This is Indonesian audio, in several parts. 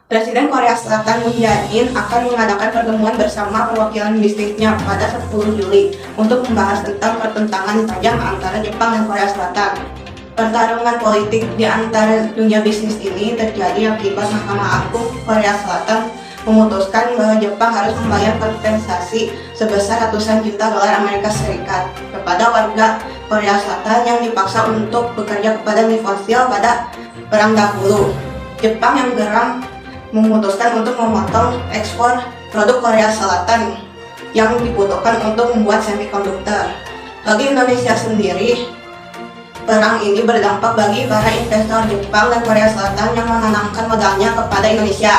Presiden Korea Selatan Moon Jae-in akan mengadakan pertemuan bersama perwakilan bisnisnya pada 10 Juli untuk membahas tentang pertentangan tajam antara Jepang dan Korea Selatan. Pertarungan politik di antara dunia bisnis ini terjadi akibat Mahkamah Agung Korea Selatan memutuskan bahwa Jepang harus membayar kompensasi sebesar ratusan juta dolar Amerika Serikat kepada warga Korea Selatan yang dipaksa untuk bekerja kepada Lee Fosil pada perang dahulu. Jepang yang geram memutuskan untuk memotong ekspor produk Korea Selatan yang dibutuhkan untuk membuat semikonduktor. Bagi Indonesia sendiri, perang ini berdampak bagi para investor Jepang dan Korea Selatan yang menanamkan modalnya kepada Indonesia.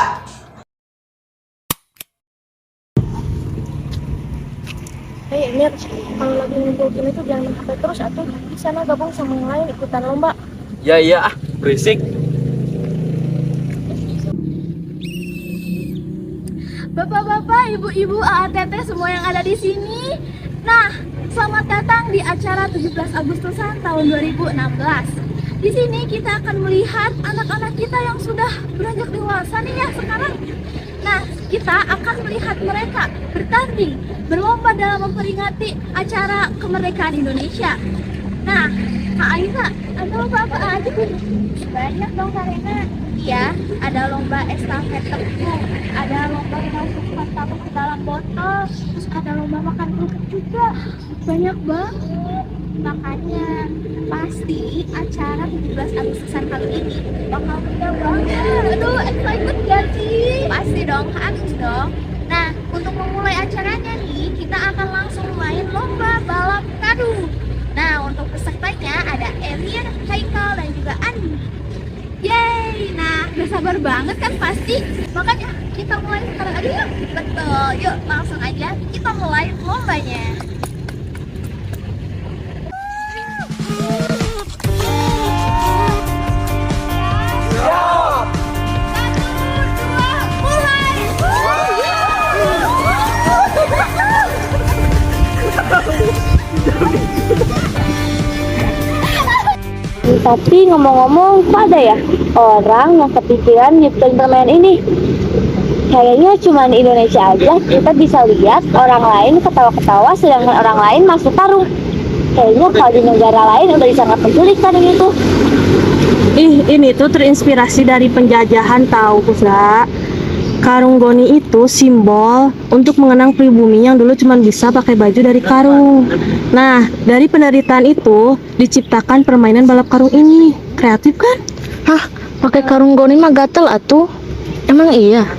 Hei Emir, kalau lagi ngumpul gini tuh jangan main HP terus atau di sana gabung sama yang lain ikutan lomba. Ya, berisik. Bapak-bapak, ibu-ibu, AATT semua yang ada di sini. Nah, selamat datang di acara 17 Agustusan tahun 2016. Di sini kita akan melihat anak-anak kita yang sudah beranjak dewasa nih ya sekarang. Nah, kita akan melihat mereka bertanding, berlomba dalam memperingati acara kemerdekaan Indonesia. Nah, Kak Aiza, ada lomba apa aja tuh? Banyak dong Karena. Iya, ada lomba estafet tepung, ada lomba memasukkan tabung ke dalam botol, terus ada lomba makan kerupuk juga. Banyak banget. Makanya pasti acara 17 Agustusan kali ini bakal meriah banget. Aduh, excited gak sih? Pasti dong, harus dong. Nah, untuk memulai acaranya nih, kita akan langsung main lomba balap karung. Nah, untuk pesertanya ada Emir, Haikal, dan juga Andi. Yeay, nah udah sabar banget kan pasti. Makanya kita mulai sekarang aja yuk. Betul, yuk langsung aja kita mulai lombanya. Tapi ngomong-ngomong, kok ada ya orang yang kepikiran nyiptain permainan ini? Kayaknya cuma di Indonesia aja kita bisa lihat orang lain ketawa-ketawa sedangkan orang lain masuk karung. Kayaknya kalau di negara lain udah sangat penculikan gitu. Ini tuh terinspirasi dari penjajahan tahu Pusra. Karung goni itu simbol untuk mengenang pribumi yang dulu cuma bisa pakai baju dari karung. Nah, dari penderitaan itu diciptakan permainan balap karung ini. Kreatif kan? Hah, pakai karung goni mah gatel atuh. Emang iya?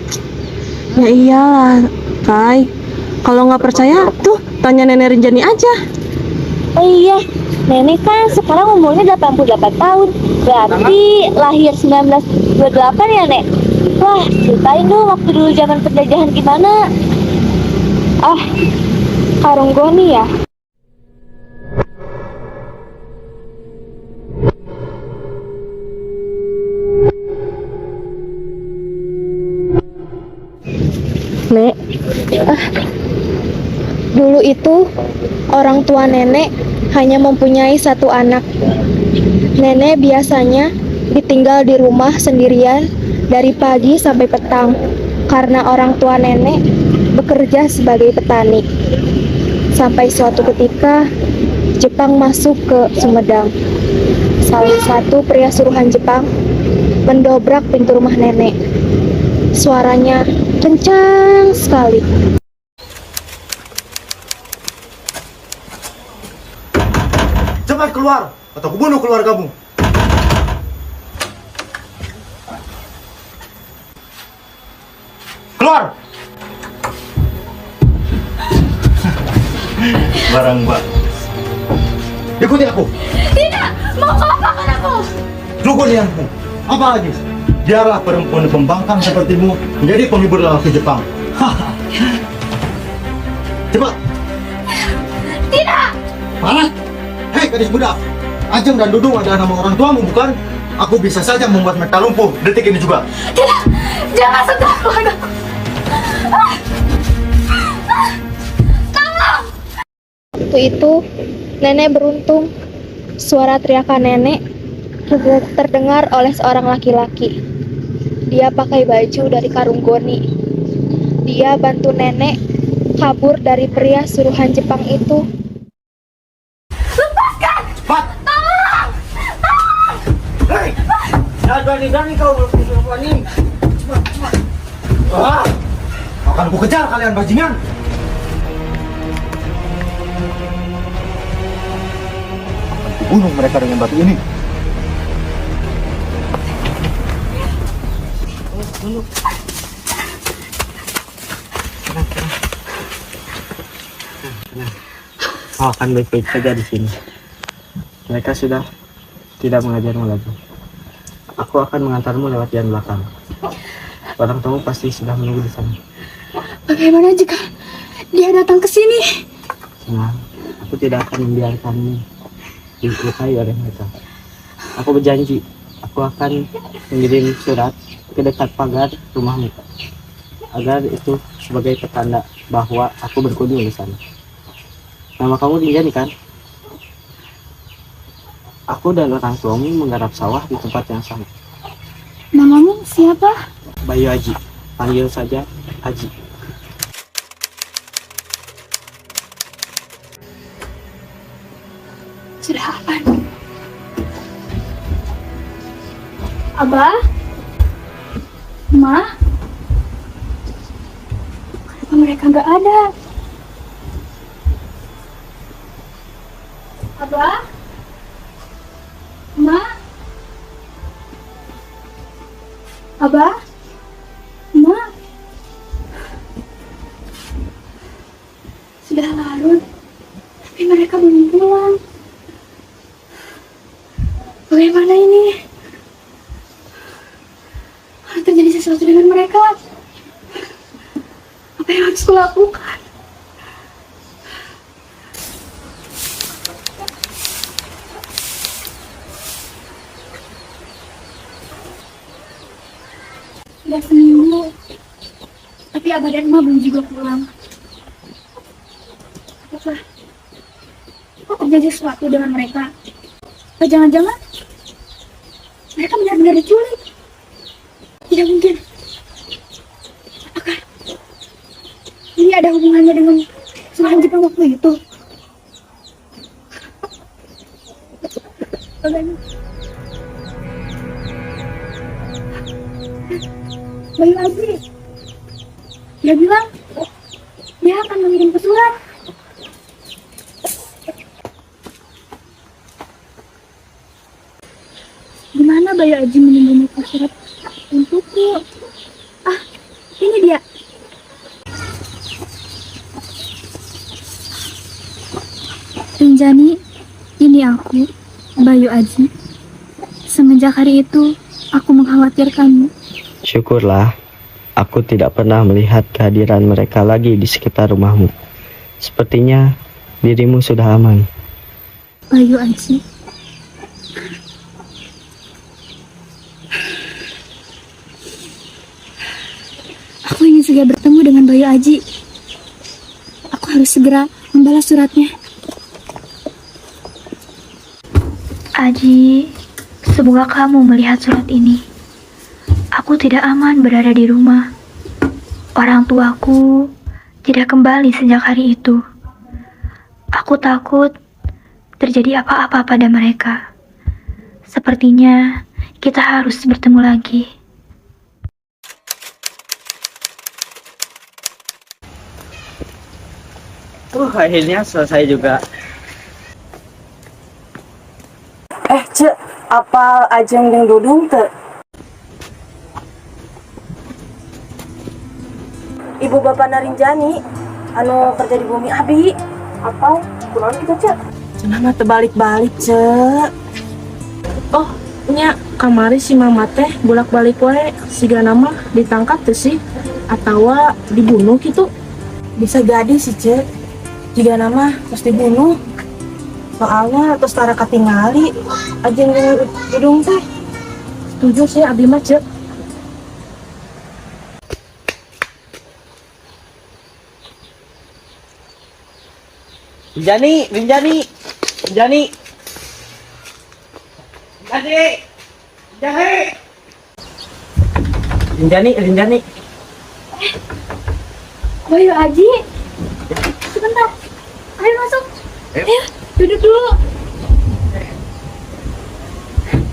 Ya iyalah, Kai. Kalau nggak percaya, tuh tanya Nenek Rinjani aja. Oh iya, nenek kan sekarang umurnya 88 tahun. Berarti lahir 1928 ya, Nek? Wah, ceritain dong waktu dulu zaman penjajahan gimana? Ah, karung goni ya? Nek, dulu itu orang tua nenek hanya mempunyai satu anak. Nenek biasanya ditinggal di rumah sendirian dari pagi sampai petang karena orang tua nenek bekerja sebagai petani. Sampai suatu ketika Jepang masuk ke Sumedang. Salah satu pria suruhan Jepang mendobrak pintu rumah nenek. Suaranya kencang sekali. Cepat keluar, atau kubunuh keluargamu. Keluar! Barang mbak. Ikuti aku. Tidak, mau apakan aku? Rukunianku. Apa lagi? Biarlah perempuan pembangkang sepertimu menjadi penghibur lelaki Jepang. Cepat. Tidak. Mana? Hei gadis muda, Ajeng dan Dudung adalah nama orang tuamu bukan? Aku bisa saja membuat mereka lumpuh detik ini juga. Tidak, jangan sentuh keluargaku. Tolong. Waktu itu, nenek beruntung. Suara teriakan nenek terdengar oleh seorang laki-laki. Dia pakai baju dari karung Goni. Dia bantu nenek kabur dari pria suruhan Jepang itu. Cepat! Hei! Jangan berani-berani kau perempuan ini. Cepat. Akan ku kejar kalian bajingan. Akan ku bunuh mereka dengan batu ini. Kau akan baik-baik saja di sini. Mereka sudah tidak mengajarmu lagi. Aku akan mengantarmu lewat jalan belakang. Orang tuamu pasti sudah menunggu di sana. Bagaimana jika dia datang ke sini? Nah, aku tidak akan membiarkanmu dilukai oleh mereka. Aku berjanji, aku akan mengirim surat ke dekat pagar rumahmu, agar itu sebagai petanda bahwa aku berkunjung di sana. Nama kamu Rinjani kan? Aku dan orang tuamu menggarap sawah di tempat yang sama. Namamu siapa? Bayu Aji, panggil saja Aji. Sudah apa? Abah? Ma? Kenapa mereka nggak ada? Abah? Ma? Abah? Ma? Sudah larut, tapi mereka belum pulang. Bagaimana ini? Terjadi sesuatu dengan mereka. Apa yang harus kulakukan? Sudah seminggu, tapi Abah dan Ma belum juga pulang. Apakah terjadi sesuatu dengan mereka? Apa jangan-jangan mereka benar-benar diculik? Tidak mungkin. Apakah ini ada hubungannya dengan suruhan Jepang waktu itu? Bagaimana? Bayu Aji, dia bilang dia akan mengirim surat. Di mana Bayu Aji menyembunyikan surat untukku? Ah, ini dia. Rinjani, ini aku, Bayu Aji. Semenjak hari itu, aku mengkhawatirkanmu. Syukurlah, aku tidak pernah melihat kehadiran mereka lagi di sekitar rumahmu. Sepertinya dirimu sudah aman. Bayu Aji. Aku ingin segera bertemu dengan Bayu Aji. Aku harus segera membalas suratnya. Aji, semoga kamu melihat surat ini. Aku tidak aman berada di rumah. Orang tuaku tidak kembali sejak hari itu. Aku takut terjadi apa-apa pada mereka. Sepertinya kita harus bertemu lagi. Akhirnya selesai juga. Cek, apa Ajeng jeung Dudung teu? Ibu bapak Narinjani anu kerja di bumi abi apa kunaon kita cek cenah teh balik-balik cek. Oh nya kamari si mama teh bolak-balik wae siga nama ditangkap teh sih atawa dibunuh gitu. Bisa jadi sih cek jika nama terus dibunuh soalnya terus tara katingali Ajeng jeung Dudung teh. Setuju sih abi mah cek. Rinjani. Rinjani. Bayu Aji, sebentar. Ayo masuk. Ayo, duduk dulu.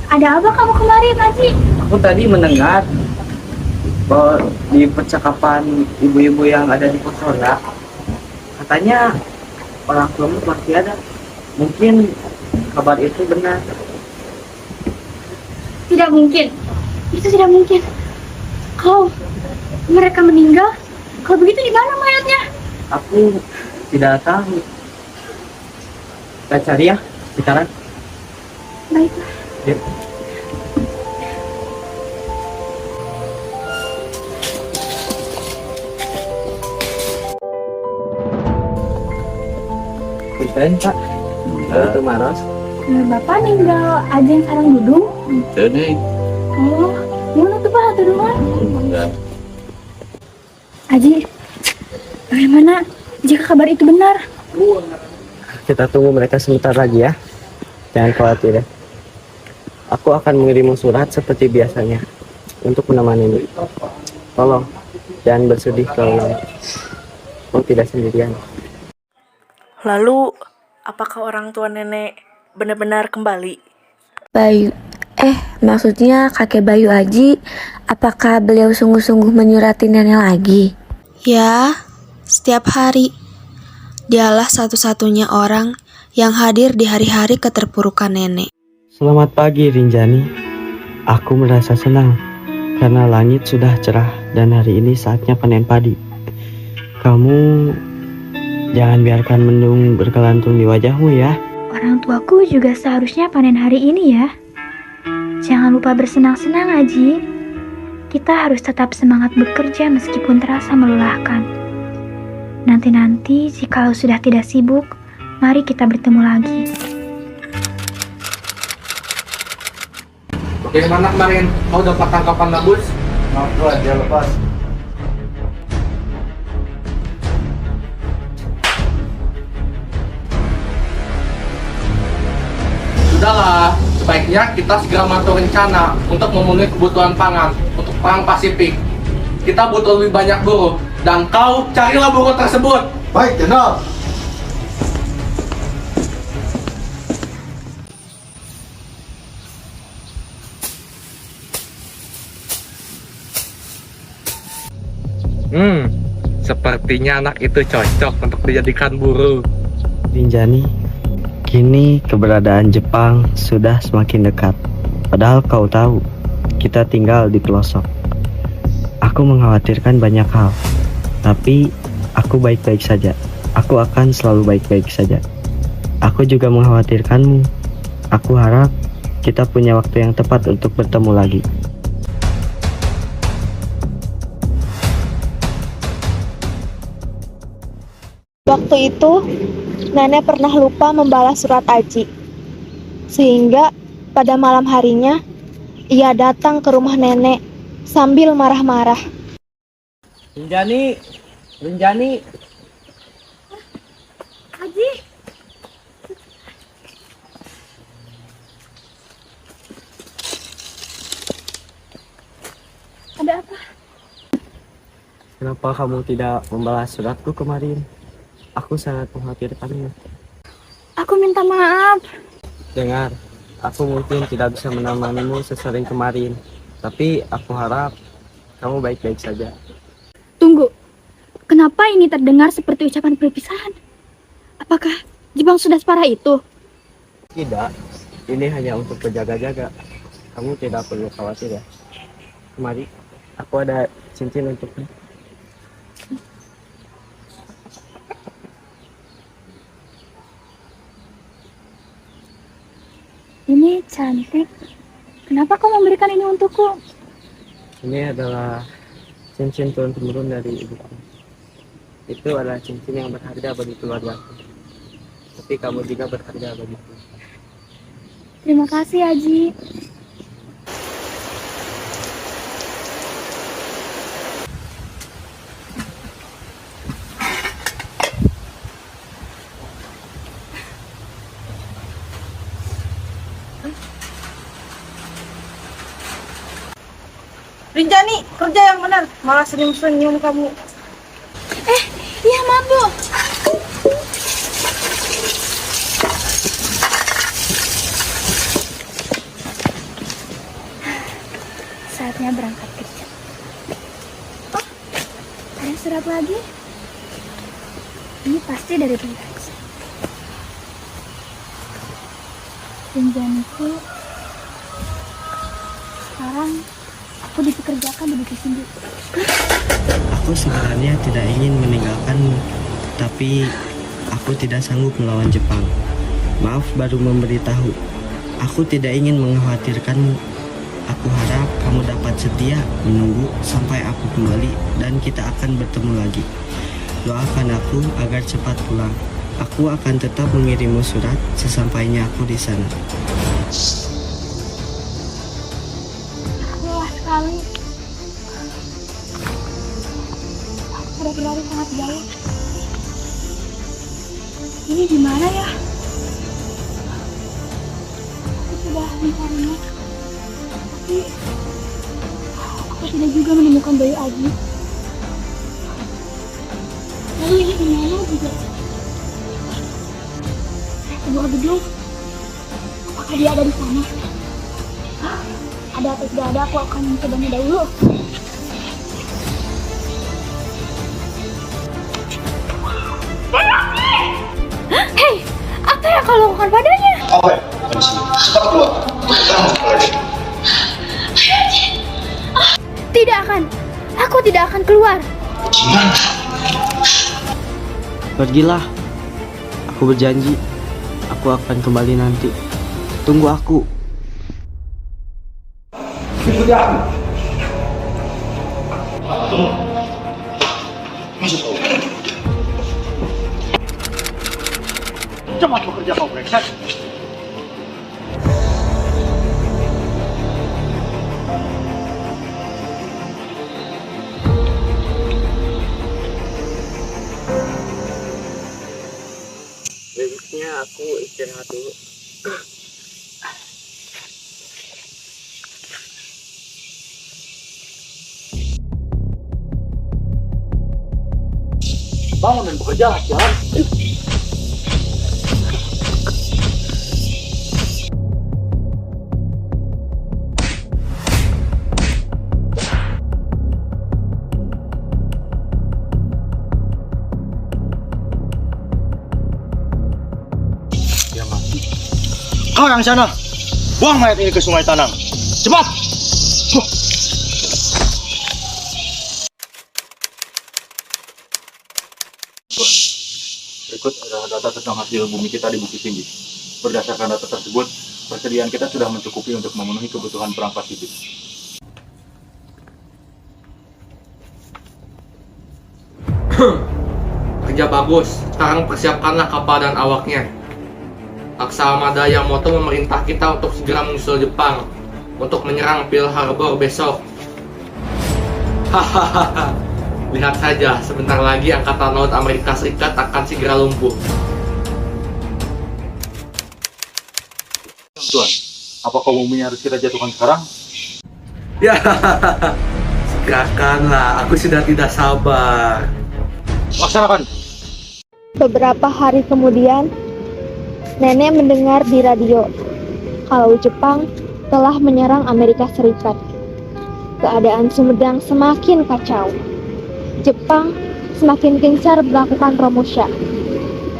Ada apa kamu kemarin, Aji? Aku tadi mendengar bahwa di percakapan ibu-ibu yang ada di Posoda, katanya orang tuamu masih ada. Mungkin kabar itu benar. Tidak mungkin. Itu tidak mungkin. Kalau mereka meninggal, kalau begitu di mana mayatnya? Aku tidak tahu. Kita cari ya, sekarang. Baiklah. Yuk. Punten, Pak. Itu Maros. Bapak ninggal aja yang sarang dudung. Ini Oh, mana tuh Pak duluan? enggak. Aji, bagaimana jika kabar itu benar? Kita tunggu mereka sebentar lagi ya. Jangan khawatir ya. Aku akan mengirim surat seperti biasanya untuk menemanimu. Tolong jangan bersedih kalau kau tidak sendirian. Lalu, apakah orang tua nenek benar-benar kembali? Bayu, maksudnya kakek Bayu Aji, apakah beliau sungguh-sungguh menyurati nenek lagi? Ya, setiap hari. Dialah satu-satunya orang yang hadir di hari-hari keterpurukan nenek. Selamat pagi Rinjani. Aku merasa senang karena langit sudah cerah dan hari ini saatnya panen padi. Kamu jangan biarkan mendung berkelantung di wajahmu ya. Orang tuaku juga seharusnya panen hari ini ya. Jangan lupa bersenang-senang, Aji. Kita harus tetap semangat bekerja meskipun terasa melelahkan. Nanti-nanti jikalau sudah tidak sibuk, mari kita bertemu lagi. Bagaimana kemarin? Kau dapat tangkapan Nabus? Maaf tuan, dia lepas. Sudahlah, sebaiknya kita segera mengatur rencana untuk memenuhi kebutuhan pangan untuk perang Pasifik. Kita butuh lebih banyak buruh, dan kau carilah buruh tersebut. Baik, Jenderal. Sepertinya anak itu cocok untuk dijadikan buruh. Rinjani, kini keberadaan Jepang sudah semakin dekat. Padahal kau tahu, kita tinggal di pelosok. Aku mengkhawatirkan banyak hal, tapi aku baik-baik saja. Aku akan selalu baik-baik saja. Aku juga mengkhawatirkanmu. Aku harap kita punya waktu yang tepat untuk bertemu lagi. Waktu itu, nenek pernah lupa membalas surat Aji. Sehingga pada malam harinya, ia datang ke rumah nenek sambil marah-marah. Rinjani. Aji, ada apa? Kenapa kamu tidak membalas suratku kemarin? Aku sangat mengkhawatirkanmu. Aku minta maaf. Dengar, aku mungkin tidak bisa menemanimu sesering kemarin, tapi aku harap kamu baik-baik saja. Tunggu, kenapa ini terdengar seperti ucapan perpisahan? Apakah Jepang sudah separah itu? Tidak, ini hanya untuk berjaga-jaga. Kamu tidak perlu khawatir ya. Mari, aku ada cincin untukmu. Ini cantik. Kenapa kau memberikan ini untukku? Ini adalah cincin turun-temurun dari ibuku. Itu adalah cincin yang berharga bagi keluargaku. Tapi kamu juga berharga bagiku. Terima kasih, Aji. Rinjani, kerja yang benar. Malah senyum-senyum kamu. Iya, maaf Bu. Saatnya berangkat kerja. Oh, ada surat lagi. Ini pasti dari Pinterest. Rinjaniku, sekarang aku dipekerjakan di Bukit Tinggi. Aku sebenarnya tidak ingin meninggalkanmu, tapi aku tidak sanggup melawan Jepang. Maaf baru memberitahu. Aku tidak ingin mengkhawatirkanmu. Aku harap kamu dapat setia menunggu sampai aku kembali dan kita akan bertemu lagi. Doakan aku agar cepat pulang. Aku akan tetap mengirimmu surat sesampainya aku di sana. Lelah sekali. Sudah berlari sangat jauh. Ini di mana ya? Aku sudah mencarinya, tapi aku tidak juga menemukan Bayu Aji. Lalu ini di mana juga? Sebuah gedung. Apakah dia ada di sana? Hah? Ada atau tidak ada, aku akan mencobanya dahulu. Hei, apa yang kau lakukan padanya? Apa? Cepat keluar. Tidak akan, aku tidak akan keluar. Pergilah. Aku berjanji, aku akan kembali nanti. Tunggu aku. Ikuti aku. Masuk kau. Cepat bekerja kau brengsek. Baiknya aku istirahat dulu. Bangun dan bekerja, jalan. Dia mati. Kau yang sana, buang mayat ini ke Sungai Tanang. Cepat! Berikut adalah data tentang hasil bumi kita di Bukit Tinggi. Berdasarkan data tersebut, persediaan kita sudah mencukupi untuk memenuhi kebutuhan perang Pasifik. Kerja bagus. Sekarang persiapkanlah kapal dan awaknya. Laksamana Yamamoto memerintah kita untuk segera menyusul Jepang untuk menyerang Pearl Harbor besok. Hahaha. Lihat saja, sebentar lagi Angkatan Laut Amerika Serikat akan segera lumpuh. Tuan, apa kau bumi harus kita jatuhkan sekarang? Ya, segerakanlah. Aku sudah tidak sabar. Laksanakan. Beberapa hari kemudian, Nenek mendengar di radio kalau Jepang telah menyerang Amerika Serikat. Keadaan Sumedang semakin kacau. Jepang semakin gencar melakukan Romosha.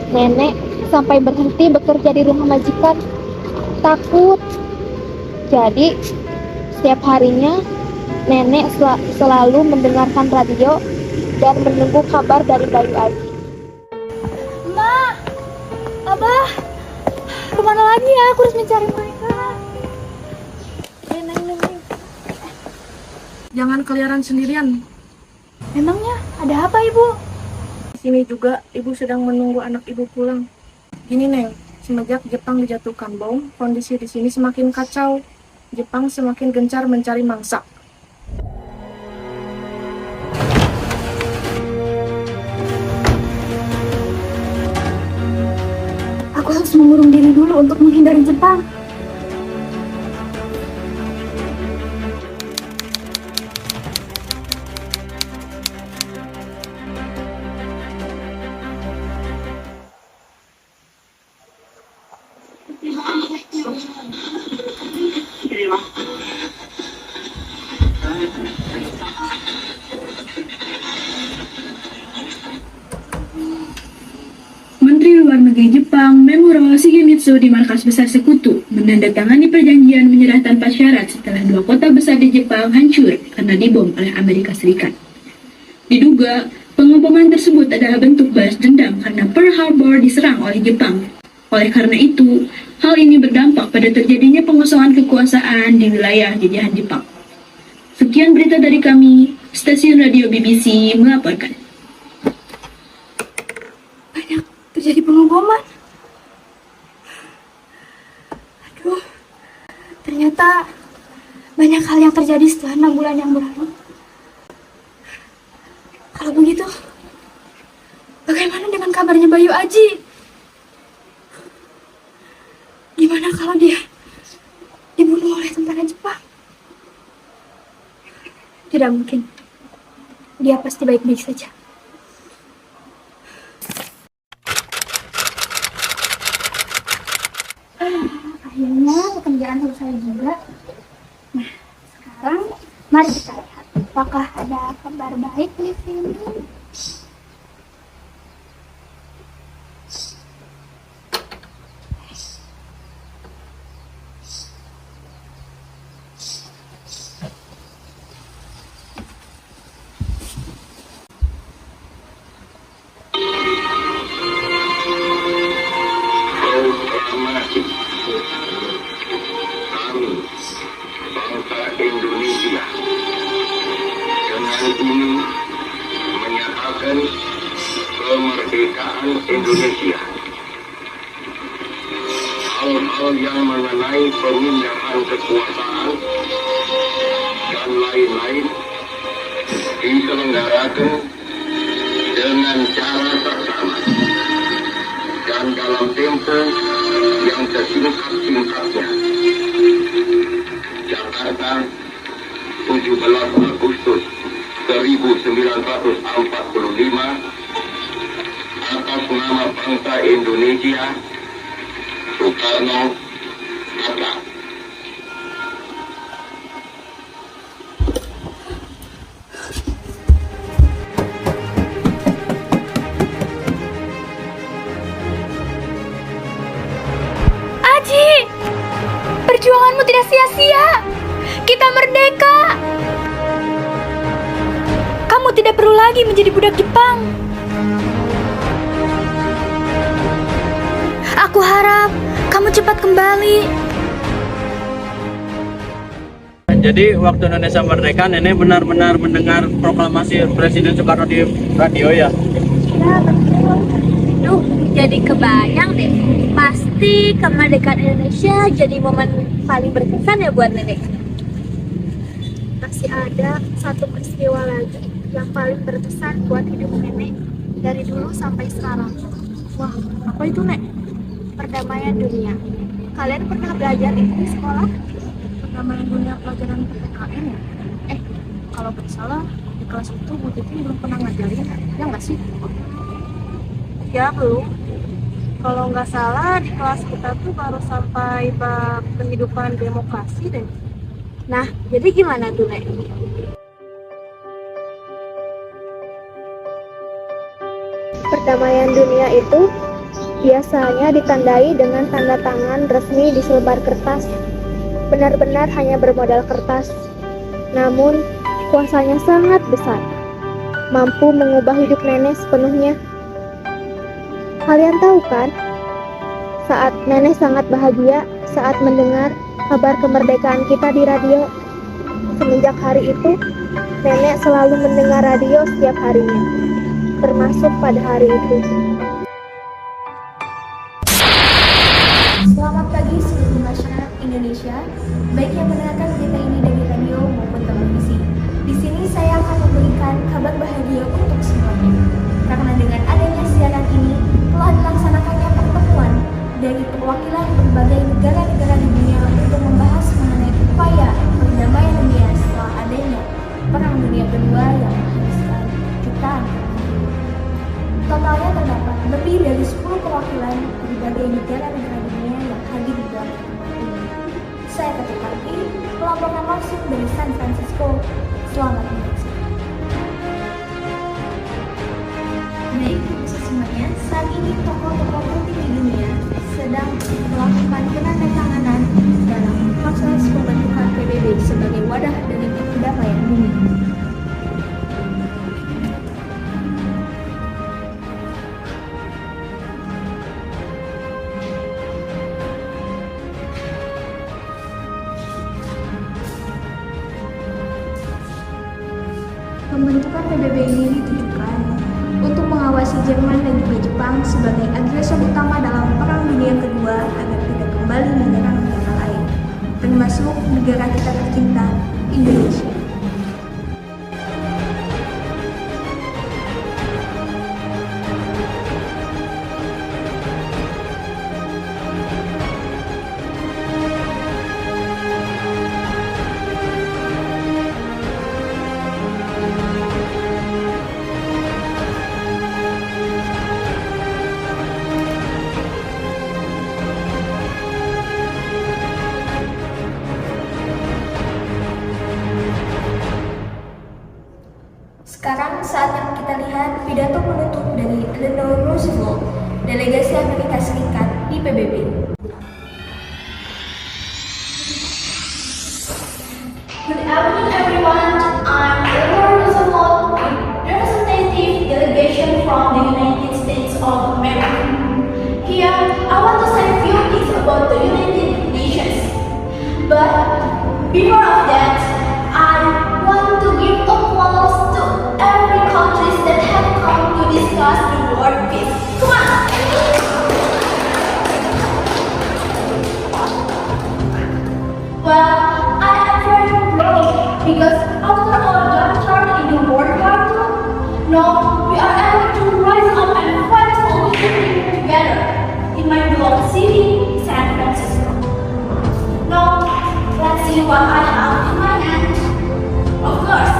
Nenek sampai berhenti bekerja di rumah majikan, takut. Jadi, setiap harinya Nenek selalu mendengarkan radio dan menunggu kabar dari Bayu Aji. Ma, Abah, kemana lagi ya? Aku harus mencari mereka. Neng. Jangan keliaran sendirian. Memangnya ada apa, Ibu? Di sini juga ibu sedang menunggu anak ibu pulang. Gini Neng, semenjak Jepang dijatuhkan bom, kondisi di sini semakin kacau. Jepang semakin gencar mencari mangsa. Aku harus mengurung diri dulu untuk menghindari Jepang. dari Jepang, Memuro Shigemitsu di markas besar sekutu menandatangani perjanjian menyerah tanpa syarat setelah dua kota besar di Jepang hancur karena dibom oleh Amerika Serikat. Diduga, pengeboman tersebut adalah bentuk balas dendam karena Pearl Harbor diserang oleh Jepang. Oleh karena itu, hal ini berdampak pada terjadinya pengosongan kekuasaan di wilayah jajahan Jepang. Sekian berita dari kami, stasiun radio BBC melaporkan. Terjadi pengeboman. Aduh, ternyata banyak hal yang terjadi setelah 6 bulan yang berlalu. Kalau begitu, bagaimana dengan kabarnya Bayu Aji? Gimana kalau dia dibunuh oleh tentara Jepang? Tidak mungkin. Dia pasti baik-baik saja. Akhirnya pekerjaan selesai juga. Nah, sekarang mari kita lihat apakah ada kabar baik di sini. Indonesia dengan ini menyatakan kemerdekaan Indonesia. Hal-hal yang mengenai pemindahan kekuasaan dan lain-lain diselenggarakan dengan cara seksama dan dalam tempo yang sesingkat-singkatnya. Jakarta, 17 Agustus 1945, atas nama bangsa Indonesia, Soekarno Hatta. Aji, perjuanganmu tidak sia-sia. Kita merdeka. Kamu tidak perlu lagi menjadi budak Jepang. Aku harap kamu cepat kembali. Jadi waktu Indonesia merdeka, Nenek benar-benar mendengar proklamasi Presiden Soekarno di radio ya? Ya, betul. Duh, jadi kebayang deh. Pasti kemerdekaan Indonesia jadi momen paling berkesan ya buat Nenek. Masih ada satu peristiwa lagi yang paling berkesan buat hidup Nenek dari dulu sampai sekarang. Wah, apa itu, Nek? Perdamaian dunia. Kalian pernah belajar itu di sekolah? Perdamaian dunia pelajaran PPKN ya? Kalau nggak salah di kelas itu Bu Titi belum pernah ngajarin, ya nggak sih? Ya belum. Kalau nggak salah di kelas kita tuh baru sampai bab kehidupan demokrasi deh. Nah, jadi gimana tuh, Nek? Perdamaian dunia itu biasanya ditandai dengan tanda tangan resmi di selebar kertas. Benar-benar hanya bermodal kertas. Namun, kuasanya sangat besar. Mampu mengubah hidup Nenek sepenuhnya. Kalian tahu kan? Saat Nenek sangat bahagia saat mendengar kabar kemerdekaan kita di radio. Semenjak hari itu, Nenek selalu mendengar radio setiap harinya, termasuk pada hari itu. Selamat pagi seluruh masyarakat Indonesia, baik yang mendengarkan berita ini dari radio maupun televisi. Di sini saya akan memberikan kabar bahagia untuk semuanya. Karena dengan adanya siaran ini telah dilaksanakannya pertemuan dari perwakilan berbagai negara-negara di dunia untuk membahas mengenai upaya perdamaian dunia setelah adanya Perang Dunia Kedua yang menghabiskan jutaan. Totalnya terdapat lebih dari 10 perwakilan berbagai negara-negara dunia yang hadir di dalam pertemuan ini. Saya Ketua Karti, melaporkan langsung dari San Francisco. Selamat menyaksikan. Baik, semuanya. Saat ini tokoh-tokoh penting di dunia sedang melakukan penandatanganan dalam proses pembentukan PBB sebagai wadah dari perdamaian bumi. Pembentukan PBB ini ditujukan untuk mengawasi Jerman dan juga Jepang sebagai agresor utama dalam Perang Dunia Kedua agar tidak kembali menyerang negara lain, termasuk negara kita tercinta, Indonesia. Sekarang saatnya kita lihat pidato penutup dari Eleanor Roosevelt, delegasi Amerika Serikat di PBB. Good evening everyone, I'm Eleanor Roosevelt, representative delegation from the United States of America. Here, I want to say a few things about the United Nations. But before of that, I want to give applause to every countries that have come to discuss the world peace. Come on! Well, I am very proud because after our downturn in the World War II, now we are able to rise up and fight solutions together in my beloved city, San Francisco. Now, let's see what I have in my hand. Of course,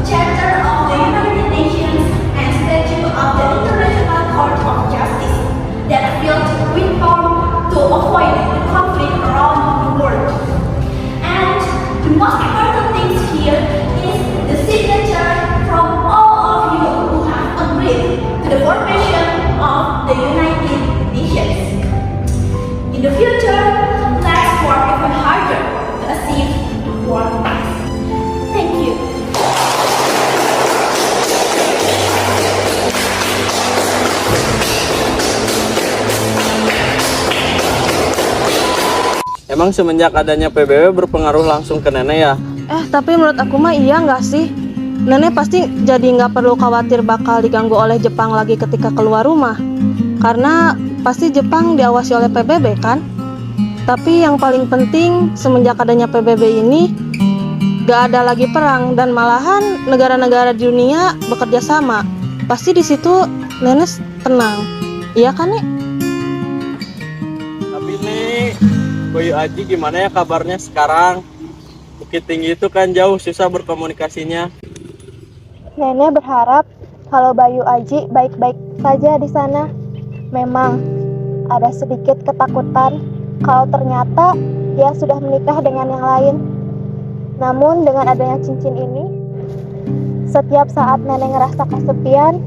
Charter of the United Nations and Statute of the International Court of Justice that built with power to avoid the conflict around the world. And the most important thing here is the signature from all of you who have agreed to the formation of the United Nations. In the future, let's work even harder to achieve the world peace. Thank you. Emang semenjak adanya PBB berpengaruh langsung ke nenek ya? Tapi menurut aku mah iya nggak sih? Nenek pasti jadi nggak perlu khawatir bakal diganggu oleh Jepang lagi ketika keluar rumah. Karena pasti Jepang diawasi oleh PBB kan? Tapi yang paling penting semenjak adanya PBB ini gak ada lagi perang dan malahan negara-negara di dunia bekerja sama. Pasti di situ nenek tenang. Iya kan nih? Tapi nih, Bayu Aji gimana ya kabarnya sekarang? Bukit Tinggi itu kan jauh, susah berkomunikasinya. Nenek berharap kalau Bayu Aji baik-baik saja di sana. Memang ada sedikit ketakutan kalau ternyata dia sudah menikah dengan yang lain. Namun dengan adanya cincin ini, setiap saat nenek ngerasa kesepian,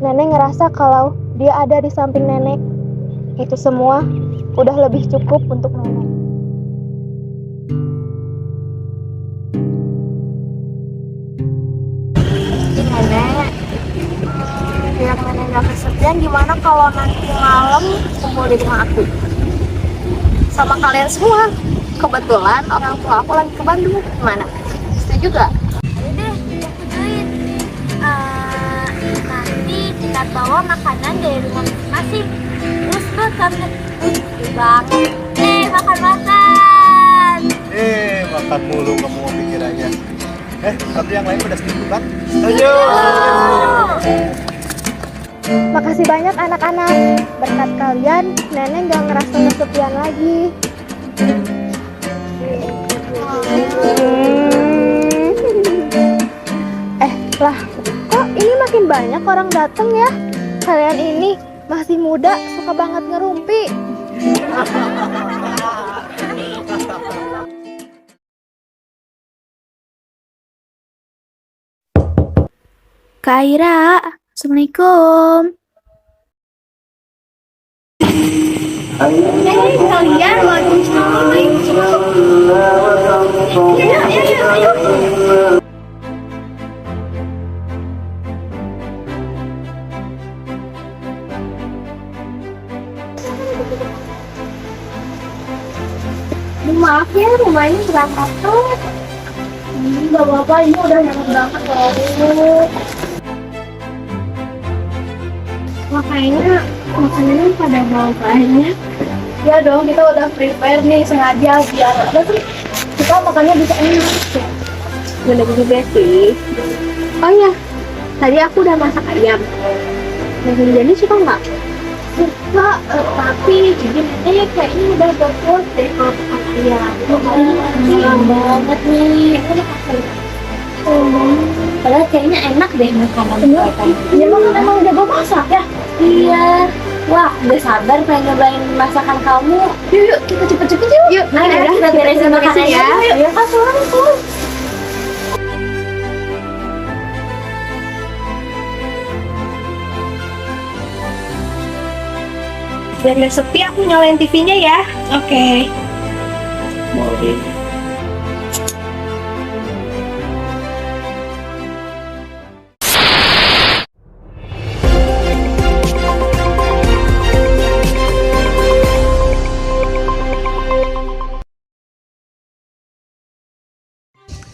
nenek ngerasa kalau dia ada di samping nenek. Itu semua udah lebih cukup untuk nenek. Nenek, biar nenek gak kesepian, gimana kalau nanti malam kumpul di rumah aku sama kalian semua? Kebetulan orang tua aku lagi ke Bandung. Gimana? Setuju gak? Ayo deh, kita setujuin. Nanti kita bawa makanan dari rumah masing-masing. Terus makan banget. Makan-makan. Makan mulu kamu pikirannya. Tapi yang lain udah setuju kan? Setuju. Makasih banyak anak-anak. Berkat kalian, nenek gak ngerasa kesepian lagi. Lah, kok ini makin banyak orang datang ya? Kalian ini masih muda, suka banget ngerumpi. Kak Aira, Assalamualaikum. Kalian lagi main. Ayo. Maaf ya, rumah ini berantakan. Gak apa-apa, ini udah nyaman banget loh. Makanya makanannya pada mau banyak. Ya dong, kita udah prepare nih sengaja biar apa sih? Kita makannya bisa enak. Bener juga sih. Oh iya, tadi aku udah masak ayam. Jadi suka nggak? Suka, tapi jadi kayaknya udah gak deh kalau makan ayam. Enak banget nih. Padahal kayaknya enak deh makanan mereka. Ya makanan emang jago masak ya? Iya. Wah, udah sabar pengen nyobain masakan kamu. Yuk, kita cepet-cepet yuk. Yuk, ayo kita beresin makanan ya. Ayo, langsung. Biar nggak sepi, aku nyalain TV-nya ya. Oke. Boleh.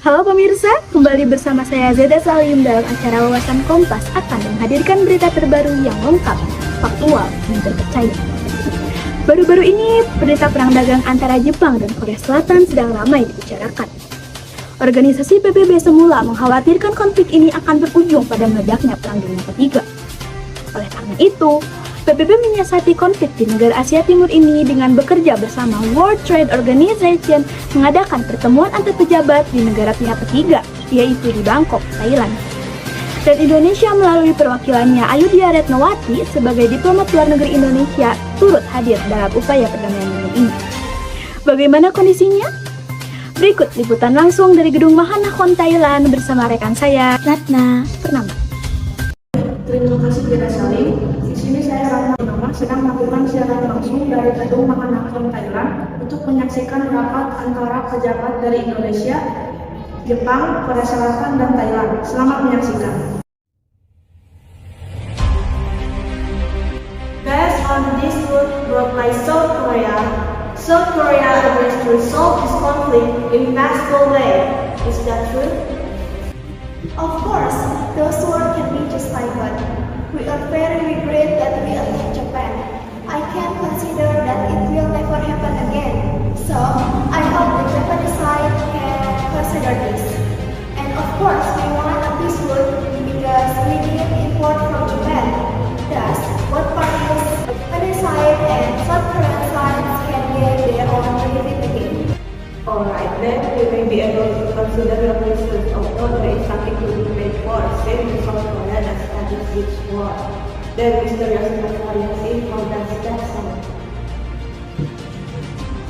Halo pemirsa, kembali bersama saya Zeda Salim dalam acara Wawasan Kompas akan menghadirkan berita terbaru yang lengkap, faktual, dan terpercaya. Baru-baru ini, berita perang dagang antara Jepang dan Korea Selatan sedang ramai dibicarakan. Organisasi PBB semula mengkhawatirkan konflik ini akan berujung pada meledaknya Perang Dunia Ketiga. Oleh karena itu, PBB menyiasati konflik di negara Asia Timur ini dengan bekerja bersama World Trade Organization mengadakan pertemuan antar pejabat di negara pihak ketiga, yaitu di Bangkok, Thailand. Dan Indonesia melalui perwakilannya Ayudhya Retnowati sebagai diplomat luar negeri Indonesia turut hadir dalam upaya perdamaian dunia ini. Bagaimana kondisinya? Berikut liputan langsung dari Gedung Mahanakhon Thailand bersama rekan saya, Ratna Purnama. Terima kasih Zeda Salim. Di sini saya Ratna Purnama sedang melakukan siaran langsung dari Gedung Mahanakhon Thailand untuk menyaksikan rapat antara pejabat dari Indonesia, Jepang, Korea Selatan, dan Thailand. Selamat menyaksikan. Based on the dispute brought by South Korea agrees to resolve this conflict in peaceful way. Is that true? Of course, those words can be just like that. We are very regret that we attacked Japan. I can consider that it will never happen again. So, I hope the Japanese side can consider this. And of course, we want a peace route because we need import from Japan. Thus, both parties, Japanese side and South Korean side, can get their own benefit again. Alright, then we may be able to consider your reasons, although there is something to be paid for, same with South Korea that started this war. Then mysterious alliance informed that Jackson.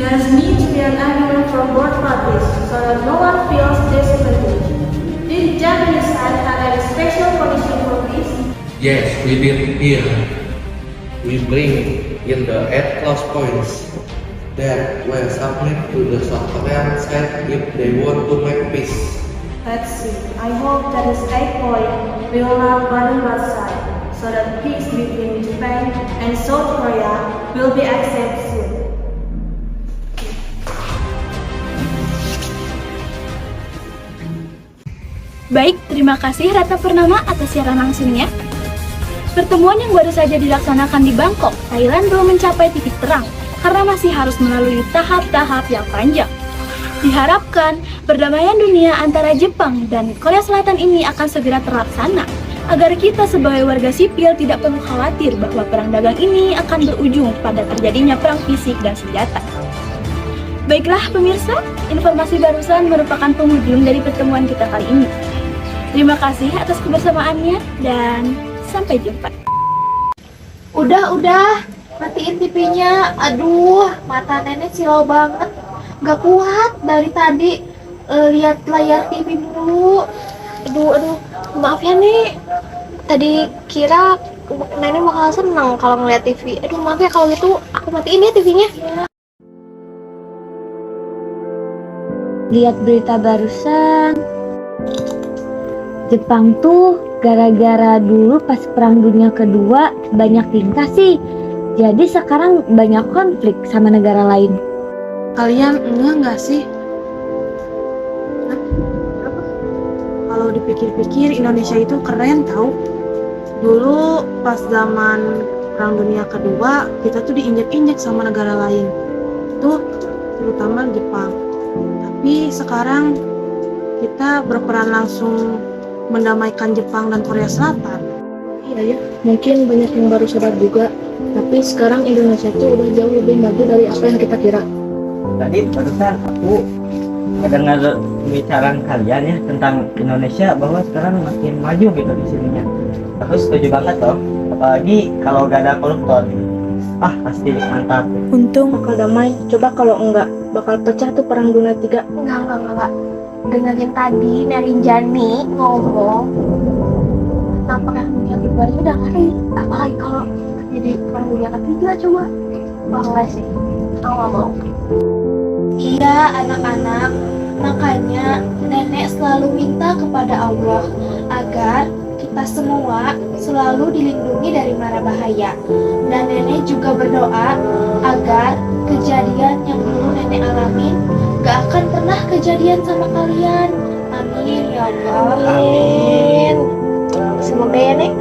There needs to be an agreement from both parties so that no one feels disadvantaged. Did Japanese side have any special condition for this? Yes, we did here. We bring in the 8 clause points that were submitted to the South Korean side if they want to make peace. Let's see. I hope that this 8 point will not burden both sides, so that peace between Japan and South Korea will be accepted soon. Baik, terima kasih Ratna Purnama atas siaran langsungnya. Pertemuan yang baru saja dilaksanakan di Bangkok, Thailand belum mencapai titik terang karena masih harus melalui tahap-tahap yang panjang. Diharapkan perdamaian dunia antara Jepang dan Korea Selatan ini akan segera terlaksana agar kita sebagai warga sipil tidak perlu khawatir bahwa perang dagang ini akan berujung pada terjadinya perang fisik dan senjata. Baiklah pemirsa, informasi barusan merupakan penghujung dari pertemuan kita kali ini. Terima kasih atas kebersamaannya dan sampai jumpa. Udah, matiin TV-nya. Aduh, mata nenek silau banget. Gak kuat dari tadi lihat layar TV dulu. Aduh, maaf ya nih. Tadi kira Nenek bakal seneng kalau ngeliat TV. Aduh maaf ya kalau gitu aku matiin ya TV-nya. Lihat berita barusan, Jepang tuh gara-gara dulu pas Perang Dunia Kedua banyak tingkah sih. Jadi sekarang banyak konflik sama negara lain. Kalian enggak nggak sih? Hah? Apa? Kalau dipikir-pikir Indonesia itu keren tau. Dulu pas zaman Perang Dunia Kedua kita tuh diinjak-injak sama negara lain. Tuh terutama Jepang. Tapi sekarang kita berperan langsung mendamaikan Jepang dan Korea Selatan. Iya ya, mungkin banyak yang baru sadar juga. Tapi sekarang Indonesia tuh udah jauh lebih maju dari apa yang kita kira. Tadi barusan aku mendengar pembicaraan kalian ya tentang Indonesia bahwa sekarang makin maju gitu di sininya. Aku setuju banget loh, apalagi kalau gak ada koruptor. Pasti mantap. Untung Bakal damai, coba kalau enggak bakal pecah tuh Perang Dunia 3. Enggak. Dengerin tadi Narinjani ngomong tentang perang dunia kedua itu udah ngeri. Apalagi kalau jadi perang dunia ketiga coba. Wah enggak sih, aku nggak mau. Iya anak-anak, makanya nenek selalu minta kepada Allah agar kita semua selalu dilindungi dari mara bahaya. Dan nenek juga berdoa agar kejadian yang dulu nenek alamin gak akan pernah kejadian sama kalian. Amin ya Allah. Amin. Semoga ya Nek.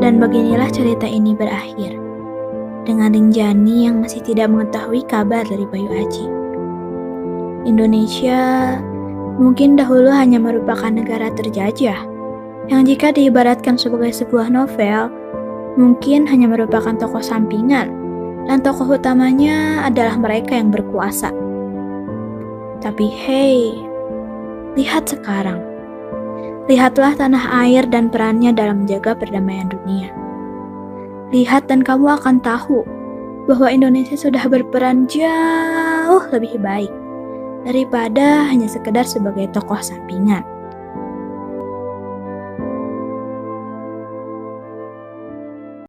Dan beginilah cerita ini berakhir, dengan Rinjani yang masih tidak mengetahui kabar dari Bayu Aji. Indonesia mungkin dahulu hanya merupakan negara terjajah, yang jika diibaratkan sebagai sebuah novel, mungkin hanya merupakan tokoh sampingan, dan tokoh utamanya adalah mereka yang berkuasa. Tapi hey, lihat sekarang. Lihatlah tanah air dan perannya dalam menjaga perdamaian dunia. Lihat dan kamu akan tahu bahwa Indonesia sudah berperan jauh lebih baik daripada hanya sekedar sebagai tokoh sampingan.